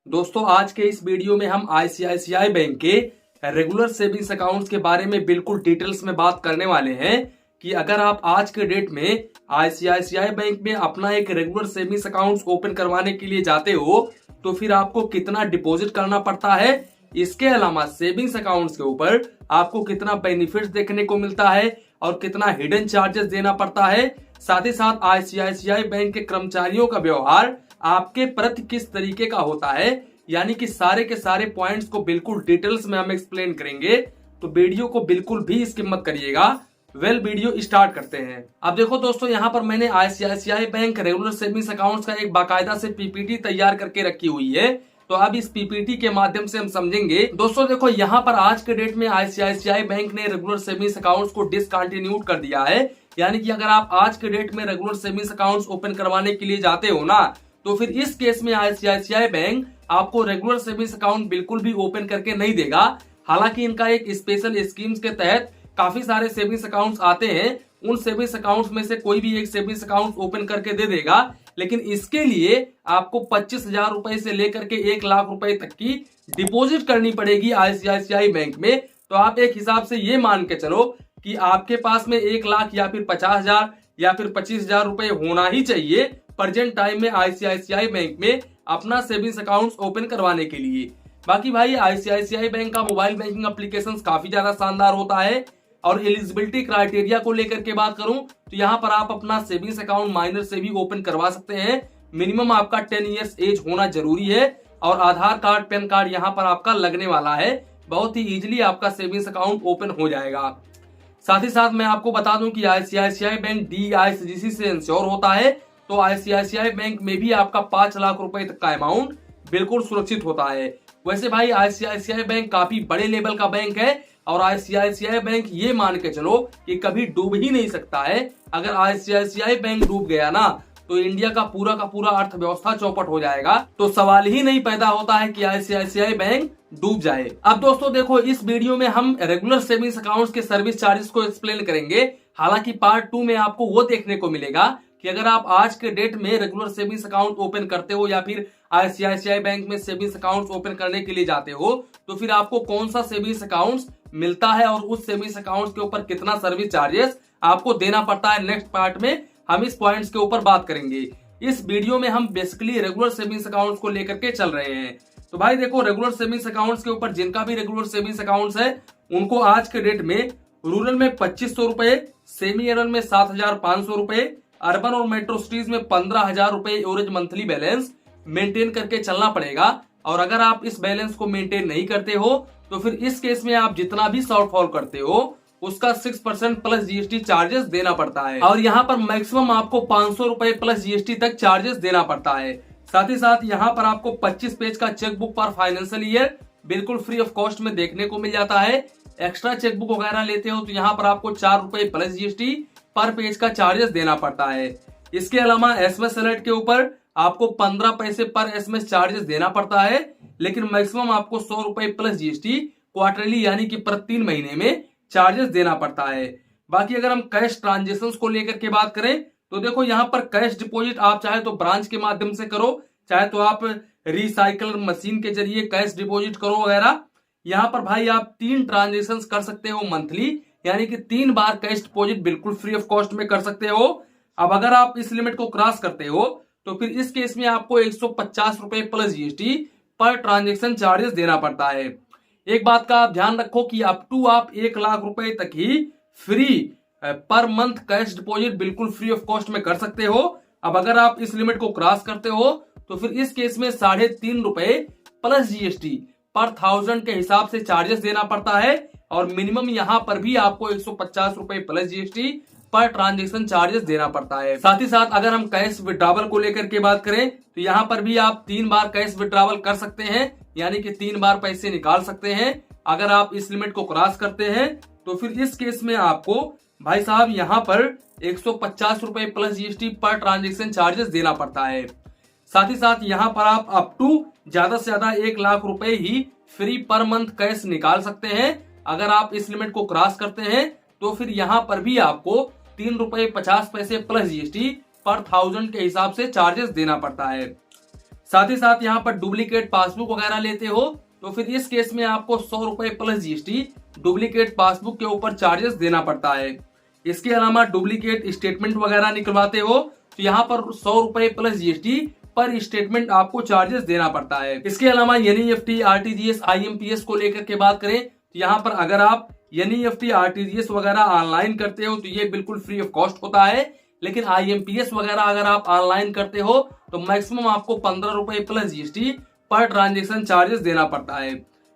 दोस्तों आज के इस वीडियो में हम आईसीआईसीआई बैंक के रेगुलर सेविंग्स अकाउंट्स के बारे में बिल्कुल डिटेल्स में बात करने वाले हैं कि अगर आप आज के डेट में आईसीआईसीआई बैंक में अपना एक रेगुलर सेविंग्स अकाउंट ओपन करवाने के लिए जाते हो तो फिर आपको कितना डिपॉजिट करना पड़ता है। इसके अलावा सेविंग्स अकाउंट्स के ऊपर आपको कितना बेनिफिट्स देखने को मिलता है और कितना हिडन चार्जेस देना पड़ता है। साथ ही साथ आईसीआईसीआई बैंक के कर्मचारियों का व्यवहार आपके प्रति किस तरीके का होता है, यानी कि सारे के सारे पॉइंट्स को बिल्कुल डिटेल्स में हम एक्सप्लेन करेंगे। तो वीडियो को बिल्कुल भी स्किप मत करिएगा। वीडियो स्टार्ट करते हैं। अब देखो दोस्तों, यहाँ पर मैंने ICICI bank regular savings accounts का एक बाकायदा से पीपीटी तैयार करके रखी हुई है। तो अब इस पीपीटी के माध्यम से हम समझेंगे। दोस्तों देखो, यहाँ पर आज के डेट में आईसीआईसीआई बैंक ने रेगुलर सेविंग्स अकाउंट्स को डिसकंटिन्यूड कर दिया है। यानी कि अगर आप आज के डेट में रेगुलर सेविंग्स अकाउंट्स ओपन करवाने के लिए जाते हो ना, तो फिर इस केस में आईसीआईसीआई बैंक आपको रेगुलर सेविंग्स अकाउंट बिल्कुल भी ओपन करके नहीं देगा। हालांकि इनका एक स्पेशल स्कीम्स के तहत काफी सारे सेविंग्स अकाउंट्स आते हैं, उन सेविंग्स अकाउंट्स में से कोई भी एक सेविंग्स अकाउंट ओपन करके दे देगा। लेकिन इसके लिए आपको 25,000 रुपए से लेकर के 1 लाख रुपए तक की डिपॉजिट करनी पड़ेगी आईसीआईसीआई बैंक में। तो आप एक हिसाब से ये मान के चलो कि आपके पास में 1 लाख या फिर 50,000 या फिर 25,000 रुपए होना ही चाहिए प्रेजेंट टाइम में आईसीआईसीआई बैंक में अपना सेविंग्स अकाउंट ओपन करवाने के लिए। बाकी भाई आईसीआईसीआई बैंक का मोबाइल बैंकिंग एप्लीकेशन काफी ज्यादा शानदार होता है। और एलिजिबिलिटी क्राइटेरिया को लेकर के बात करूं तो यहाँ पर आप अपना सेविंग्स अकाउंट माइनर से भी ओपन करवा सकते हैं। मिनिमम आपका 10 ईयर्स एज होना जरूरी है और आधार कार्ड पैन कार्ड यहाँ पर आपका लगने वाला है। बहुत ही इजिली आपका सेविंग्स अकाउंट ओपन हो जाएगा। साथ ही साथ मैं आपको बता दूं कि आईसीआईसीआई बैंक DICGC से इंश्योर होता है। तो आईसीआईसीआई बैंक में भी आपका 5 लाख रुपए तक का अमाउंट बिल्कुल सुरक्षित होता है। वैसे भाई आईसीआईसीआई बैंक काफी बड़े लेवल का बैंक है और आईसीआईसीआई बैंक ये मान के चलो कि कभी डूब ही नहीं सकता है। अगर आईसीआईसीआई बैंक डूब गया ना तो इंडिया का पूरा अर्थव्यवस्था चौपट हो जाएगा। तो सवाल ही नहीं पैदा होता है कि आईसीआईसीआई बैंक डूब जाए। अब दोस्तों देखो, इस वीडियो में हम रेगुलर सेविंग्स अकाउंट्स के सर्विस चार्जेस को एक्सप्लेन करेंगे। हालांकि पार्ट 2 में आपको वो देखने को मिलेगा कि अगर आप आज के डेट में रेगुलर सेविंग्स अकाउंट ओपन करते हो या फिर आईसीआईसीआई बैंक में सेविंग्स अकाउंट ओपन करने के लिए जाते हो तो फिर आपको कौन सा सेविंग्स अकाउंट मिलता है और उस सेविंग्स अकाउंट के ऊपर कितना सर्विस चार्जेस आपको देना पड़ता है। नेक्स्ट पार्ट में हम इस पॉइंट्स के ऊपर बात करेंगे। इस वीडियो में हम बेसिकली रेगुलर सेविंग्स अकाउंट्स को लेकर के चल रहे हैं। तो भाई देखो, रेगुलर सेविंग्स अकाउंट्स के ऊपर जिनका भी रेगुलर सेविंग्स अकाउंट्स है उनको आज के डेट में रूरल में 2500 रुपए, सेमी अर्बन में 7,500 रुपए, अर्बन और मेट्रो सिटीज में 15,000 रुपए एवरेज मंथली बैलेंस मेंटेन करके चलना पड़ेगा। और अगर आप इस बैलेंस को मेंटेन नहीं करते हो तो फिर इस केस में आप जितना भी शॉर्टफॉल करते हो उसका 6% प्लस जीएसटी चार्जेस देना पड़ता है। और यहाँ पर मैक्सिमम आपको 500 रुपए प्लस जीएसटी तक चार्जेस देना पड़ता है। साथ ही साथ यहाँ पर आपको 25 पेज का चेकबुक पर फाइनेंशियल ईयर बिल्कुल फ्री ऑफ कॉस्ट में देखने को मिल जाता है। एक्स्ट्रा चेकबुक वगैरह लेते हो तो यहाँ पर आपको 4 रुपए प्लस जीएसटी पर पेज का चार्जेस देना पड़ता है। इसके अलावा एसएमएस अलर्ट के ऊपर आपको 15 पैसे पर एसएमएस चार्जेस देना पड़ता है। लेकिन मैक्सिमम आपको 100 रुपए प्लस जीएसटी क्वार्टरली यानी कि प्रति 3 महीने में चार्जेस देना पड़ता है। बाकी अगर हम कैश ट्रांजेक्शन को लेकर के बात करें तो देखो, यहाँ पर कैश डिपॉजिट आप चाहे तो ब्रांच के माध्यम से करो, चाहे तो आप रिसाइकल मशीन के जरिए कैश डिपॉजिट करो वगैरह। यहाँ पर भाई आप 3 ट्रांजेक्शन कर सकते हो मंथली, यानी कि 3 बार कैश डिपॉजिट बिल्कुल फ्री ऑफ कॉस्ट में कर सकते हो। अब अगर आप इस लिमिट को क्रॉस करते हो तो फिर इस केस में आपको 150 रुपए plus GST per transaction charges देना पड़ता है। एक बात का आप ध्यान रखो कि अप टू आप 1 लाख रुपए तक ही free per month cash deposit बिल्कुल फ्री ऑफ कॉस्ट में कर सकते हो। अब अगर आप इस लिमिट को क्रॉस करते हो तो फिर इस केस में 3.5 रुपए प्लस जीएसटी पर 1000 के हिसाब से चार्जेस देना पड़ता है। और मिनिमम यहाँ पर भी आपको 150 रुपए plus GST per transaction charges देना पड़ता है। साथ ही साथ अगर हम कैश विड्रॉवल को लेकर के बात करें तो यहाँ पर भी आप 3 बार कैश विड्रॉवल कर सकते हैं, यानी कि 3 बार पैसे निकाल सकते हैं। अगर आप इस लिमिट को क्रॉस करते हैं तो फिर इस केस में आपको भाई साहब यहाँ पर 150 रुपए plus GST per transaction charges देना पड़ता है। साथ ही साथ यहाँ पर आप अप टू ज्यादा से ज्यादा 1 लाख रुपए ही फ्री पर मंथ कैश निकाल सकते हैं। अगर आप इस लिमिट को क्रॉस करते हैं तो फिर यहाँ पर भी आपको 3 रुपए 50 पैसे प्लस जीएसटी पर 1000 के हिसाब से चार्जेस देना पड़ता है। साथ ही साथ यहाँ पर डुप्लीकेट पासबुक वगैरह लेते हो तो फिर इस केस में आपको 100 रुपए प्लस जीएसटी डुप्लीकेट पासबुक के ऊपर चार्जेस देना पड़ता है। इसके अलावा डुप्लीकेट स्टेटमेंट वगैरह निकलवाते हो तो यहाँ पर 100 रुपए प्लस जीएसटी पर स्टेटमेंट आपको चार्जेस देना पड़ता है। इसके अलावा एनईएफटी, आरटीजीएस, आईएमपीएस को लेकर के बात करें तो यहाँ पर अगर आप एनईएफटी, आरटीजीएस वगैरह ऑनलाइन करते हो तो ये बिल्कुल फ्री ऑफ कॉस्ट होता है, लेकिन आईएमपीएस वगैरह अगर आप ऑनलाइन करते हो तो मैक्सिमम आपको 15 रुपए plus GST per transaction charges देना पड़ता है।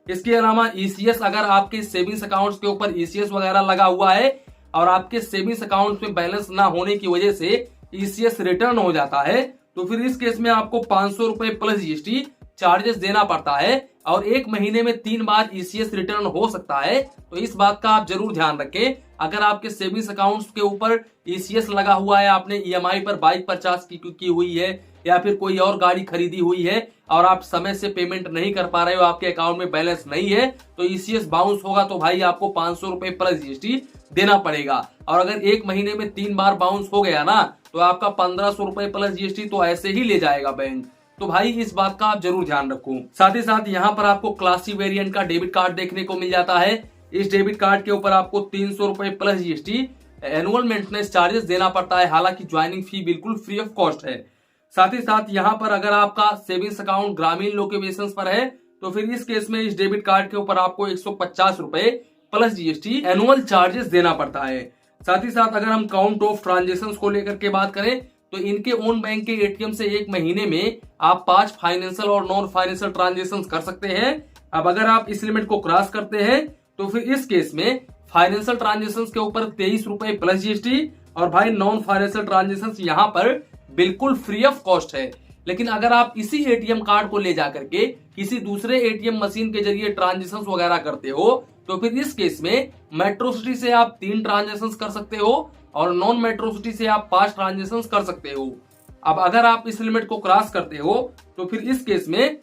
इसके अलावा ईसीएस, अगर आपके सेविंग्स अकाउंट्स के ऊपर ईसीएस वगैरह लगा हुआ है और आपके सेविंग्स अकाउंट में बैलेंस ना होने की वजह से ईसीएस रिटर्न हो जाता है तो फिर इस केस में आपको 500 रुपए प्लस जीएसटी चार्जेस देना पड़ता है और 1 महीने में 3 बार ईसीएस रिटर्न हो सकता है। तो इस बात का आप जरूर ध्यान रखें। अगर आपके सेविंग्स अकाउंट्स के ऊपर ईसीएस लगा हुआ है, आपने ईएमआई पर बाइक परचेस की हुई है या फिर कोई और गाड़ी खरीदी हुई है और आप समय से पेमेंट नहीं कर पा रहे हो, आपके अकाउंट में बैलेंस नहीं है, तो ईसीएस बाउंस होगा तो भाई आपको 500 रुपए प्लस जीएसटी देना पड़ेगा। और अगर 1 महीने में 3 बार बाउंस हो गया ना तो आपका 1500 रुपए प्लस जीएसटी तो ऐसे ही ले जाएगा बैंक। तो भाई इस बात का आप जरूर ध्यान रखो। साथ ही साथ यहाँ पर आपको क्लासिक वेरिएंट का डेबिट कार्ड देखने को मिल जाता है। इस डेबिट कार्ड के ऊपर आपको 300 रुपए plus GST annual maintenance charges देना पड़ता है, हालांकि ज्वाइनिंग फी बिल्कुल फ्री ऑफ कॉस्ट है। साथ ही साथ यहाँ पर अगर आपका सेविंग्स अकाउंट ग्रामीण लोकेशन पर है तो फिर इस केस में इस डेबिट कार्ड के ऊपर आपको 150 रुपए प्लस जीएसटी एनुअल चार्जेस देना पड़ता है। साथ ही साथ अगर हम काउंट ऑफ ट्रांजेक्शंस को लेकर के बात करें तो इनके ओन बैंक के एटीएम से 1 महीने में आप 5 फाइनेंशियल और नॉन फाइनेंशियल ट्रांजेक्शंस कर सकते हैं। अब अगर आप इस लिमिट को क्रॉस करते हैं तो फिर इस केस में फाइनेंशियल ट्रांजेक्शंस के ऊपर 23 रुपए प्लस जीएसटी और भाई नॉन फाइनेंशियल ट्रांजेक्शंस यहाँ पर बिल्कुल फ्री ऑफ कॉस्ट है। लेकिन अगर आप इसी एटीएम कार्ड को ले जाकर के किसी दूसरे एटीएम मशीन के जरिए ट्रांजेक्शंस वगैरह करते हो तो फिर इस केस में मेट्रो सिटी से आप 3 ट्रांजेक्शंस कर सकते हो और नॉन मेट्रो सिटी से आप 5 ट्रांजेक्शंस कर सकते हो। अब अगर आप इस लिमिट को क्रॉस करते हो तो फिर इस केस में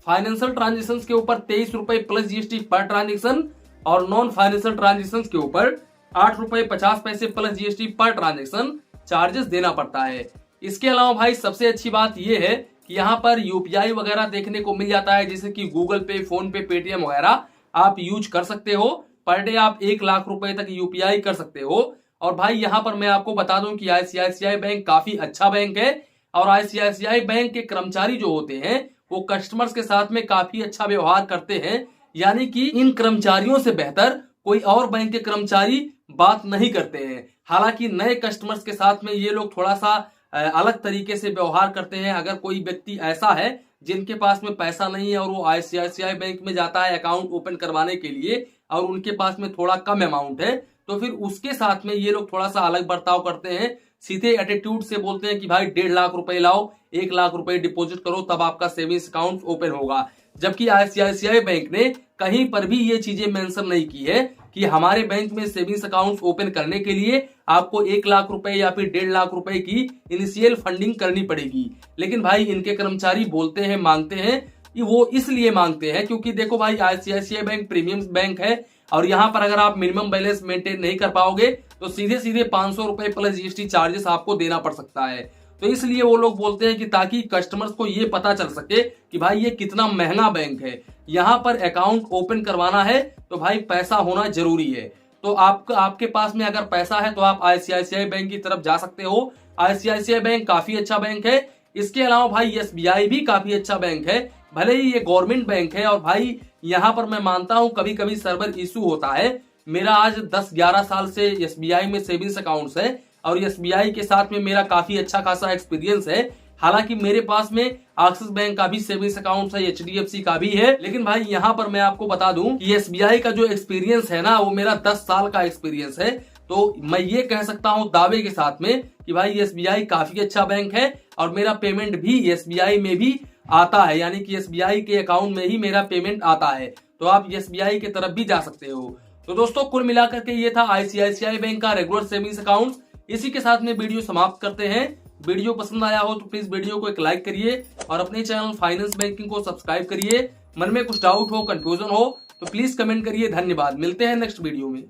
फाइनेंशियल ट्रांजेक्शंस के ऊपर 23 रुपए प्लस जीएसटी पर ट्रांजेक्शन और नॉन फाइनेंशियल ट्रांजेक्शंस के ऊपर 8 रुपए 50 पैसे plus GST per transaction charges देना पड़ता है। इसके अलावा भाई सबसे अच्छी बात यह है कि यहाँ पर यूपीआई वगैरह देखने को मिल जाता है, जैसे कि गूगल पे, फोन पे, पेटीएम वगैरह आप यूज कर सकते हो। पर डे आप 1 लाख रुपए तक यूपीआई कर सकते हो। और भाई यहाँ पर मैं आपको बता दूं कि आईसीआईसीआई बैंक काफी अच्छा बैंक है और आईसीआईसीआई बैंक के कर्मचारी जो होते हैं वो कस्टमर्स के साथ में काफी अच्छा व्यवहार करते हैं, यानी कि इन कर्मचारियों से बेहतर कोई और बैंक के कर्मचारी बात नहीं करते हैं। हालांकि नए कस्टमर्स के साथ में ये लोग थोड़ा सा अलग तरीके से व्यवहार करते हैं। अगर कोई व्यक्ति ऐसा है जिनके पास में पैसा नहीं है और वो आईसीआईसीआई बैंक में जाता है अकाउंट ओपन करवाने के लिए और उनके पास में थोड़ा कम अमाउंट है तो फिर उसके साथ में ये लोग थोड़ा सा अलग बर्ताव करते हैं। सीधे एटीट्यूड से बोलते हैं कि भाई 1.5 लाख रुपए लाओ, 1 लाख रुपए डिपॉजिट करो तब आपका सेविंग्स अकाउंट ओपन होगा। जबकि आईसीआईसीआई बैंक ने कहीं पर भी ये चीजें मेंशन नहीं की है कि हमारे बैंक में सेविंग्स अकाउंट ओपन करने के लिए आपको 1 लाख रुपए या फिर 1.5 लाख रुपए की इनिशियल फंडिंग करनी पड़ेगी। लेकिन भाई इनके कर्मचारी बोलते हैं, मांगते हैं, वो इसलिए मांगते हैं क्योंकि देखो भाई आईसीआईसीआई बैंक प्रीमियम बैंक है और यहाँ पर अगर आप मिनिमम बैलेंस मेंटेन नहीं कर पाओगे तो सीधे सीधे 500 रुपए प्लस जीएसटी चार्जेस आपको देना पड़ सकता है। तो इसलिए वो लोग बोलते हैं कि ताकि कस्टमर्स को ये पता चल सके कि भाई ये कितना महंगा बैंक है, यहाँ पर अकाउंट ओपन करवाना है तो भाई पैसा होना जरूरी है। तो आपके पास में अगर पैसा है तो आप आईसीआईसीआई बैंक की तरफ जा सकते हो। आईसीआईसीआई बैंक काफी अच्छा बैंक है। इसके अलावा भाई एसबीआई भी काफी अच्छा बैंक है, भले ही ये गवर्नमेंट बैंक है और भाई यहाँ पर मैं मानता हूँ कभी कभी सर्वर इशू होता है। मेरा आज 10-11 साल से एसबीआई में सेविंग्स अकाउंट्स है और एसबीआई के साथ में मेरा काफी अच्छा खासा एक्सपीरियंस है। हालांकि मेरे पास में एक्सिस बैंक का भी सेविंग्स अकाउंट है, एचडीएफसी का भी है, लेकिन भाई यहाँ पर मैं आपको बता दूं कि एसबीआई का जो एक्सपीरियंस है ना वो मेरा 10 साल का एक्सपीरियंस है। तो मैं ये कह सकता हूँ दावे के साथ में कि भाई एसबीआई काफी अच्छा बैंक है और मेरा पेमेंट भी एसबीआई में भी आता है, यानी कि एसबीआई के अकाउंट में ही मेरा पेमेंट आता है। तो आप एसबीआई की तरफ भी जा सकते हो। तो दोस्तों कुल मिलाकर के ये था आईसीआईसीआई बैंक का रेगुलर सेविंग्स अकाउंट। इसी के साथ में वीडियो समाप्त करते हैं। वीडियो पसंद आया हो तो प्लीज वीडियो को एक लाइक करिए और अपने चैनल फाइनेंस बैंकिंग को सब्सक्राइब करिए। मन में कुछ डाउट हो, कंफ्यूजन हो तो प्लीज कमेंट करिए। धन्यवाद, मिलते हैं नेक्स्ट वीडियो में।